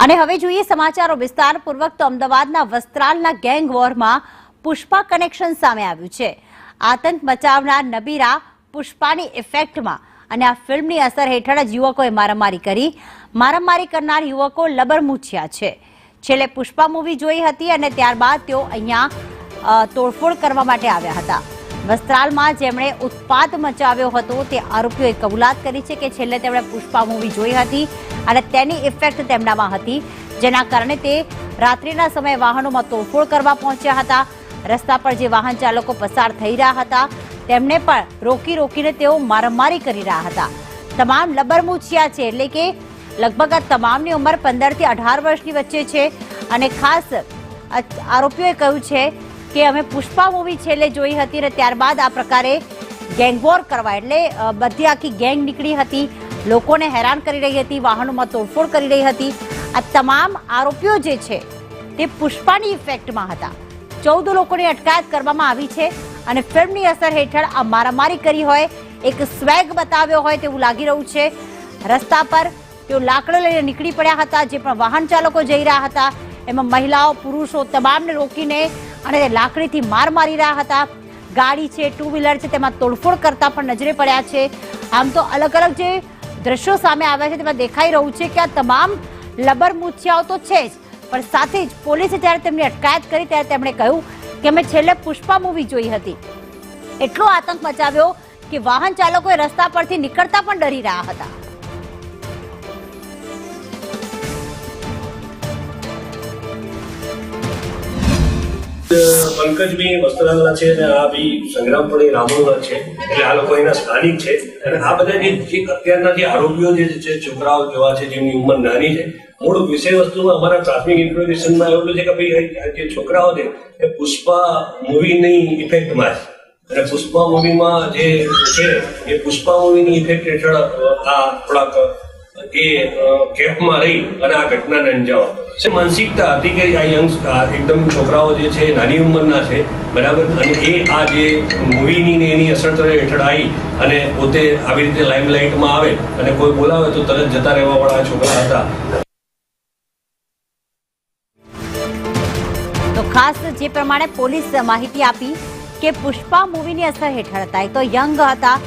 અને હવે જોઈએ સમાચારો વિસ્તારપૂર્વક તો અમદાવાદના વસ્ત્રાલના ગેંગ વોરમાં પુષ્પા કનેક્શન સામે આવ્યું છે। આતંક મચાવનાર નબીરા પુષ્પાની ઇફેક્ટમાં અને આ ફિલ્મની અસર હેઠળ જ યુવકોએ મારામારી કરી। મારામારી કરનાર યુવકો લબરમૂછિયા છે। છેલ્લે પુષ્પા મૂવી જોઈ હતી અને ત્યારબાદ તેઓ અહીંયા તોડફોડ કરવા માટે આવ્યા હતા। વસ્ત્રાલમાં જેમણે ઉત્પાત મચાવ્યો હતો તે આરોપીઓએ કબૂલાત કરી છે કે છેલ્લે તેમણે પુષ્પા મૂવી જોઈ હતી અને તેની ઇફેક્ટ તેમનામાં હતી, જેના કારણે તે રાત્રિના સમયે વાહનોમાં તોડફોડ કરવા પહોંચ્યા હતા। રસ્તા પર જે વાહન ચાલકો પસાર થઈ રહ્યા હતા તેમને પણ રોકીને તેઓ મારામારી કરી રહ્યા હતા। તમામ લબરમૂછિયા છે, એટલે કે લગભગ આ તમામની ઉંમર 15 થી 18 વર્ષની વચ્ચે છે અને ખાસ આરોપીઓએ કહ્યું છે કે અમે પુષ્પા મૂવી છેલ્લે જોઈ હતી અને ત્યારબાદ આ પ્રકારે ગેંગવોર કરવા, એટલે બધી આખી ગેંગ નીકળી હતી, લોકોને હેરાન કરી રહી હતી, વાહનોમાં તોડફોડ કરી રહી હતી। આ તમામ આરોપીઓ જે છે તે પુષ્પાની ઇફેક્ટમાં હતા। 14 લોકોની અટકાયત કરવામાં આવી છે અને ફિલ્મની અસર હેઠળ આ મારામારી કરી હોય, એક સ્વેગ બતાવ્યો હોય તેવું લાગી રહ્યું છે। રસ્તા પર તેઓ લાકડો લઈને નીકળી પડ્યા હતા। જે પણ વાહન ચાલકો જઈ રહ્યા હતા એમાં મહિલાઓ, પુરુષો તમામને રોકીને અને લાકડીથી માર મારી રહ્યા હતા। ગાડી છે, 2 વ્હીલર છે, તેમાં તોડફોડ કરતા પણ નજરે પડ્યા છે। આમ તો અલગ અલગ જે દ્રશ્યો સામે આવ્યા છે તેમાં દેખાઈ રહ્યું છે કે આ તમામ લબરમૂછિયાઓ તો છે જ, પણ સાથે જ પોલીસે જ્યારે તેમની અટકાયત કરી ત્યારે તેમણે કહ્યું કે અમે છેલ્લે પુષ્પા મૂવી જોઈ હતી। એટલો આતંક મચાવ્યો કે વાહન ચાલકોએ રસ્તા પરથી નીકળતા પણ ડરી રહ્યા હતા। पंकज भी वस्त्रालना છે અને આ બી સંગ્રામ પણ રામોલના છે, એટલે આ લોકો એના સ્થાનિક છે। અને આ બધા જે અત્યારના જે આરોપીઓ જે છે, છોકરાઓ જેવા છે જેમની ઉંમર નાની છે, મૂળ વિષય વસ્તુમાં અમારા પ્રાથમિક ઇન્ફોર્મેશનમાં એવું છે કે ભાઈ જે છોકરાઓ છે એ પુષ્પા મૂવીની ઇફેક્ટમાં છે અને પુષ્પા મૂવીમાં જે છે એ પુષ્પા મૂવીની ઇફેક્ટ હેઠળ આ થોડાક એ કેમ્પમાં રહી અને આ ઘટનાને અંજામ છે। માનસિકતા હતી કે આ યંગ એકદમ છોકરાઓ જે છે નાની ઉંમરના છે, બરાબર, અને એ આ જે મૂવીની ને એની અસર હેઠળ આવી અને પોતે આવી રીતે લાઇમલાઇટમાં આવે અને કોઈ બોલાવે તો તરત જતા રહેવા વાળા છોકરા હતા। તો ખાસ જે પ્રમાણે પોલીસ માહિતી આપી કે પુષ્પા મૂવીની અસર હેઠળ હતા, તો યંગ હતા,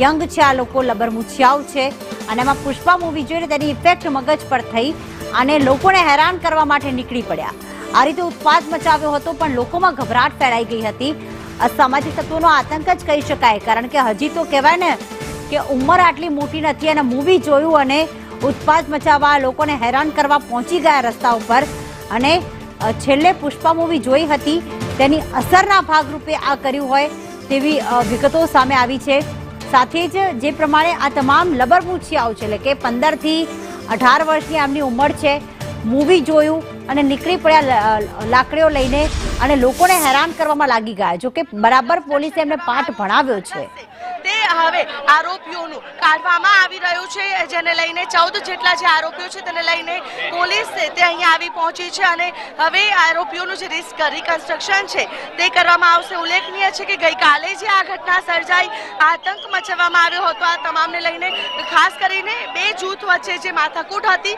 યંગ છે આ લોકો, લબરમૂછિયાઓ છે અને એમાં પુષ્પા મૂવી જોઈને તેની ઇફેક્ટ મગજ પર થઈ અને લોકોને હેરાન કરવા માટે નીકળી પડ્યા। આ રીતે ઉત્પાત મચાવ્યો હતો પણ લોકોમાં ગભરાટ ફેલાઈ ગઈ હતી। અસામાજિક તત્વોનો આતંક જ કહી શકાય, કારણ કે હજી તો કહેવાય ને કે ઉંમર આટલી મોટી નથી અને મૂવી જોયું અને ઉત્પાત મચાવવા, લોકોને હેરાન કરવા પહોંચી ગયા રસ્તા ઉપર અને છેલ્લે પુષ્પા મૂવી જોઈ હતી તેની અસરના ભાગરૂપે આ કર્યું હોય તેવી વિગતો સામે આવી છે। સાથે જ જે પ્રમાણે આ તમામ લબરમૂછિયાઓ છે, એટલે કે 15 થી 18 વર્ષની આમની ઉંમર છે, મૂવી જોયું અને નીકળી પડ્યા લાકડીઓ લઈને અને લોકોને હેરાન કરવામાં લાગી ગયા। જો કે બરાબર પોલીસે એમને પાઠ ભણાવ્યો છે। તે હવે આરોપીઓનું કાઢવામાં આવી રહ્યું છે, જેને લઈને 14 જેટલા જે આરોપીઓ છે તેને લઈને પોલીસ તે અહીંયા આવી પહોંચી છે અને હવે આરોપીઓનું જે રિકન્સ્ટ્રક્શન છે તે કરવામાં આવશે। ઉલ્લેખનીય છે કે ગઈકાલે જે આ ઘટના સર્જાઈ, આતંક મચાવવામાં આવ્યો હતો, આ તમામને લઈને ખાસ કરીને 2 જૂથ વચ્ચે જે માથાકૂટ હતી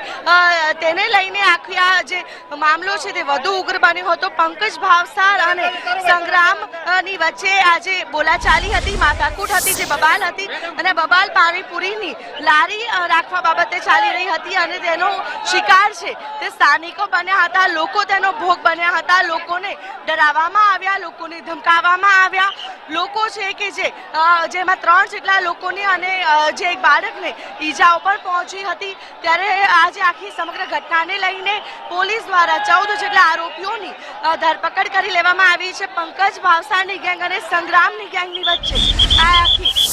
તેને લઈને આખી આ જે મામલો છે તે વધુ ઉગ્ર બન્યો હતો। પંકજ ભાવસાર અને સંગ્રામની વચ્ચે આજે બોલાચાલી હતી, માથાકૂટ હતી, જે બબાલ હતી અને બબાલ પાણીપુરીની લારી રાખવા બાબતે ચાલી રહી હતી અને તેનો શિકાર છે તે સ્થાનિકો બન્યા હતા, લોકો તેનો ભોગ બન્યા હતા। લોકોને ડરાવવામાં આવ્યા, લોકોને ધમકાવવામાં આવ્યા। લોકો છે કે જેમાં 3 જેટલા લોકોને અને જે એક બાળકને ઈજાઓ પર પહોંચી હતી। ત્યારે આજે આખી સમગ્ર ઘટનાને લઈને પોલીસ દ્વારા 14 જેટલા આરોપીઓની ધરપકડ કરી લેવામાં આવી છે। પંકજ ભાવસારની ગેંગ અને સંગ્રામની ગેંગની વચ્ચે આ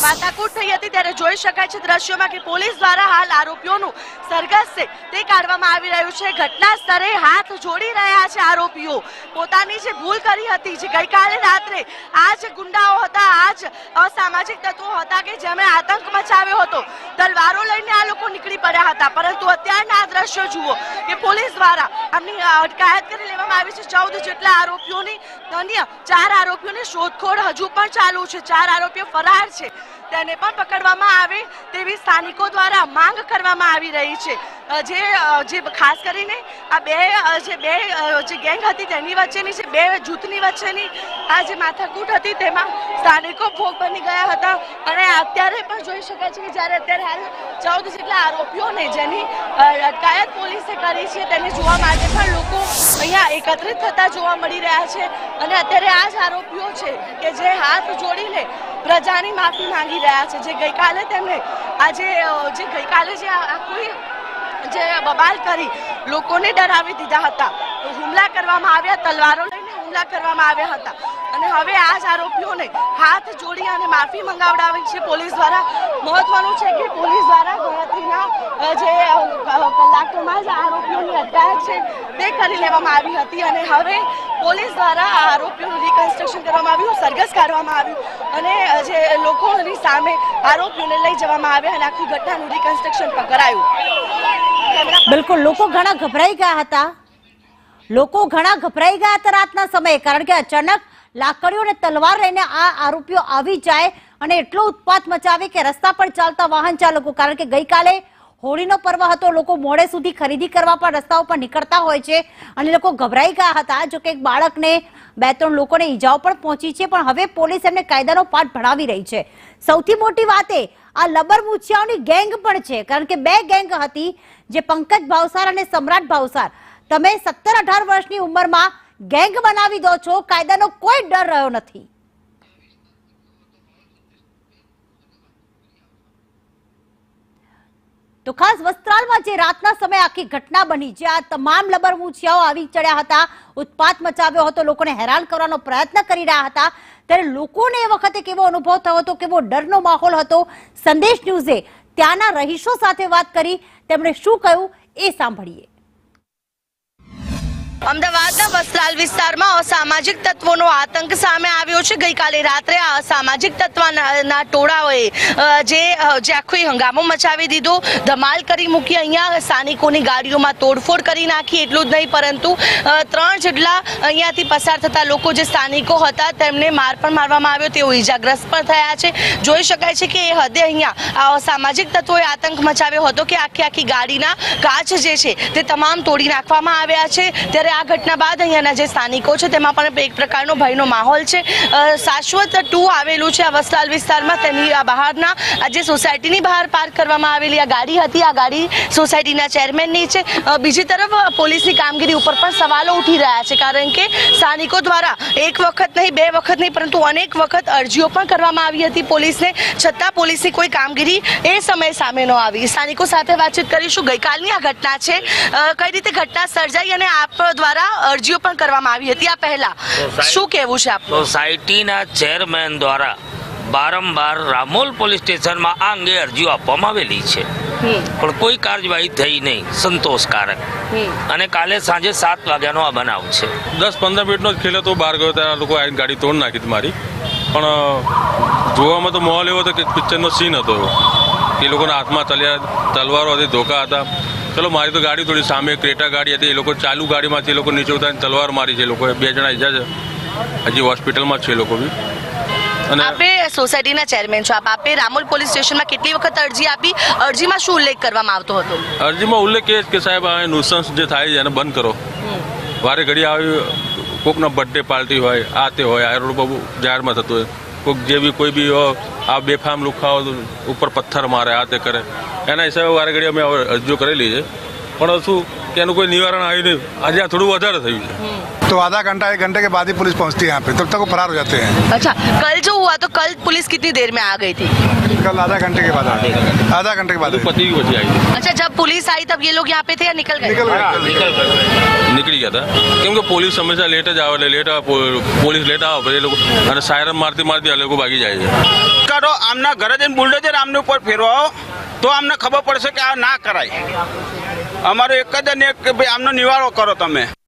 માથાકૂટ થઈ હતી ત્યારે જોઈ શકાય છે દ્રશ્યોમાં કે પોલીસ દ્વારા હાલ આરોપીઓનું સરઘસ છે તે કાઢવામાં આવી રહ્યું છે। ઘટના સ્થળે હાથ જોડી રહ્યા છે આરોપીઓ, પોતાની જે ભૂલ કરી હતી, જે ગઈકાલે રાત્રે આ જ ગુંડાઓ હતા, આ જ અસામાજિક તત્વો હતા કે જેમણે આતંક મચાવ્યો હતો, તલવારો લઈને આ લોકો નીકળી પડ્યા હતા, પરંતુ અત્યારના આ દ્રશ્યો જુઓ કે પોલીસ દ્વારા આમની અટકાયત કરી લેવામાં આવી છે। 14 જેટલા આરોપીઓની, અન્ય 4 આરોપીઓની શોધખોળ હજુ પણ ચાલુ છે, 4 આરોપીઓ ફરાર છે। તેને પણ પકડવામાં આવે તેવી સ્થાનિકો દ્વારા માંગ કરવામાં આવી રહી છે. જે ખાસ કરીને આ બે જે ગેંગ હતી તેની વચ્ચેની છે, બે જૂથની વચ્ચેની આ જે માથાકૂટ હતી તેમાં સ્થાનિકો ભોગ બની ગયા હતા. અને અત્યારે પણ જોઈ શકાય છે કે જ્યારે અત્યારે હાલ 14 જેટલા આરોપીઓને જેની અટકાયત પોલીસે કરી છે તેને જોવા માટે પણ લોકો અહીંયા એકત્રિત થતા જોવા મળી રહ્યા છે. અને અત્યારે આ જ આરોપીઓ છે કે જે હાથ જોડીને પ્રજાની માફી માંગી રહ્યા છે. જે ગઈકાલે તેમને ગઈકાલે જે આખું જે બબાલ કરી લોકોને ડરાવી દીધા હતા, હુમલા કરવામાં આવ્યા, તલવારો લઈને હુમલા કરવામાં આવ્યા હતા. અને હવે આ જ આરોપીઓને હાથ જોડી અને માફી મંગાવડાવી છે પોલીસ દ્વારા. મહત્વનું છે કે પોલીસ દ્વારા ગણતરીના જે કલાકોમાં જ આરોપીઓની અટકાયત છે તે કરી લેવામાં આવી હતી. અને હવે પોલીસ દ્વારા આ આરોપીઓનું રિકન્સ્ટ્રક્શન કરવામાં આવ્યું, સરઘસ કાઢવામાં આવ્યું અને જે લોકોની સામે આરોપીઓને લઈ જવામાં આવ્યા અને આખી ઘટનાનું રિકન્સ્ટ્રક્શન પણ કરાયું. બિલકુલ, લોકો ઘણા ગભરાઈ ગયા હતા રાતના સમયે, કારણ કે અચાનક લાકડીઓ અને તલવાર લઈને આ આરોપીઓ આવી જાય અને એટલો ઉત્પાત મચાવે કે રસ્તા પર ચાલતા વાહન ચાલકો, કારણ કે ગઈકાલે હોળીનો પર્વ હતો, લોકો મોડે સુધી ખરીદી કરવા પણ રસ્તાઓ પર નીકળતા હોય છે અને લોકો ગભરાઈ ગયા હતા. જો કે એક બાળકને 2-3 લોકોને ઈજાઓ પણ પહોંચી છે, પણ હવે પોલીસ એમને કાયદાનો પાઠ ભણાવી રહી છે. સૌથી મોટી વાત એ આ લબર મૂછિયાઓની ગેંગ પણ છે, કારણ કે 2 ગેંગ હતી, જે પંકજ ભાવસાર અને સમ્રાટ ભાવસાર. તમે 17-18 વર્ષની ઉંમરમાં ગેંગ બનાવી દો છો, કાયદાનો કોઈ ડર રહ્યો નથી. તો ખાસ વસ્ત્રાલમાં જે રાતના સમયે આખી ઘટના બની, જે આ તમામ લબર મૂછિયાઓ આવી ચડ્યા હતા, ઉત્પાત મચાવ્યો હતો, લોકોને હેરાન કરવાનો પ્રયત્ન કરી રહ્યા હતા, ત્યારે લોકોને એ વખતે કેવો અનુભવ થયો હતો, કેવો ડરનો માહોલ હતો. સંદેશ ન્યૂઝે ત્યાંના રહીશો સાથે વાત કરી, તેમણે શું કહ્યું એ સાંભળીએ. અમદાવાદના વસ્ત્રાલ વિસ્તારમાં અસામાજિક તત્વોનો આતંક સામે આવ્યો છે. ગઈકાલે રાત્રે આ અસામાજિક તત્વના ટોળાઓએ જે આખો હંગામો મચાવી દીધો, ધમાલ કરી મૂકી. અહીંયા સ્થાનિકોની ગાડીઓમાં તોડફોડ કરી નાખી. એટલું જ નહીં, પરંતુ 3 જેટલા અહીંયાથી પસાર થતા લોકો જે સ્થાનિકો હતા તેમને માર પણ મારવામાં આવ્યો, તેઓ ઈજાગ્રસ્ત પણ થયા છે. જોઈ શકાય છે કે એ હદે અહીંયા આ અસામાજિક તત્વોએ આતંક મચાવ્યો હતો કે આખી ગાડીના કાચ જે છે તે તમામ તોડી નાખવામાં આવ્યા છે. ત્યારે આ ઘટના બાદ અહીંયાના જે સ્થાનિકો છે તેમાં પણ એક પ્રકારનો ભયનો માહોલ છે. શાશ્વત 2 આવેલું છે આ વસ્ત્રાલ વિસ્તારમાં, તેની આ બહારના આ જે સોસાયટીની બહાર પાર્ક કરવામાં આવેલી આ ગાડી હતી, આ ગાડી સોસાયટીના ચેરમેનની છે. બીજી તરફ પોલીસની કામગીરી ઉપર પણ સવાલો ઉઠી રહ્યા છે, કારણ કે સ્થાનિકો દ્વારા એક વખત નહીં, 2 વખત નહીં, પરંતુ અનેક વખત અરજીઓ પણ કરવામાં આવી હતી પોલીસને, છતાં પોલીસની કોઈ કામગીરી એ સમયે સામે ન આવી. સ્થાનિકો સાથે વાતચીત કરીશું. ગઈકાલની આ ઘટના છે, કઈ રીતે ઘટના સર્જાઈ અને આપ દ્વારા અરજીઓ પણ કરવામાં આવી હતી, આ પહેલા શું કહેવું છે આપનું? સોસાયટીના ચેરમેન દ્વારા વારંવાર રામોલ પોલીસ સ્ટેશનમાં આ અંગે અરજીઓ આપવામાં આવેલી છે, પણ કોઈ કાર્યવાહી થઈ નહીં, સંતોષકારક. અને કાલે સાંજે 7 વાગ્યાનો આ બનાવ છે. 10-15 મિનિટનો જ ખેલ હતો, બહાર ગયો ત્યારે લોકો આવીને ગાડી તોડ નાખી હતી મારી. પણ જોવામાં તો માહોલ એવો હતો કે પિક્ચરનો સીન હતો એવો. એ લોકોના હાથમાં તલવારો હતી, ધોકા હતા. ચલો, મારી તો ગાડી થોડી સામે ક્રેટા ગાડી હતી, એ લોકો ચાલુ ગાડીમાંથી એ લોકો નીચે ઉતારીને તલવાર મારી છે. એ લોકો 2 જણા ઈજા છે, હજી હોસ્પિટલમાં જ છે એ લોકો બી. અને આપે સોસાયટીના ચેરમેન છો, આપે રામોલ પોલીસ સ્ટેશનમાં કેટલી વખત અરજી આપી? અરજીમાં શું ઉલ્લેખ કરવામાં આવતો હતો? અરજીમાં ઉલ્લેખ એ કે સાહેબ આ નુસન્સ જે થાય છે એને બંધ કરો. વારે ઘડી આવી કોકના બર્થડે પાર્ટી હોય, આ તે હોય, આ રોડ બહુ જાહેરમાં થતું હોય, કોઈક જે બી કોઈ બી આ બેફામ લુખાઓ ઉપર પથ્થર મારે, આ તે કરે, એના હિસાબે વારે ઘડી અમે અરજીઓ કરેલી છે. પણ શું કે એનું કોઈ નિવારણ આવ્યું નહીં. આજે આ થોડું વધારે થયું છે. तो आधा घंटा 1 घंटे के बाद ही पुलिस पहुंचती है यहाँ पे, तब तक वो फरार हो जाते हैं. अच्छा, कल जो हुआ तो कल पुलिस कितनी देर में आ गई थी? कल आधा घंटे के बाद आधा घंटे के बाद पति भी बची आई. अच्छा, जब पुलिस आई तब ये लोग यहाँ पे थे या निकल गए? નીકળી ગયા હતા, કેમ કે પોલીસ હંમેશા લેટ જ આવે, એટલે પોલીસ લેટ આવે, પછી એ લોકો અને સાયરન મારતી આ લોકો ભાગી જાય છે. કરો આમના ઘરે જઈને બુલડોઝર આમને ઉપર ફેરવાઓ તો આમને ખબર પડશે કે આ ના કરાય. અમારો એક જ કે ભાઈ આમનો નિવારો કરો તમે.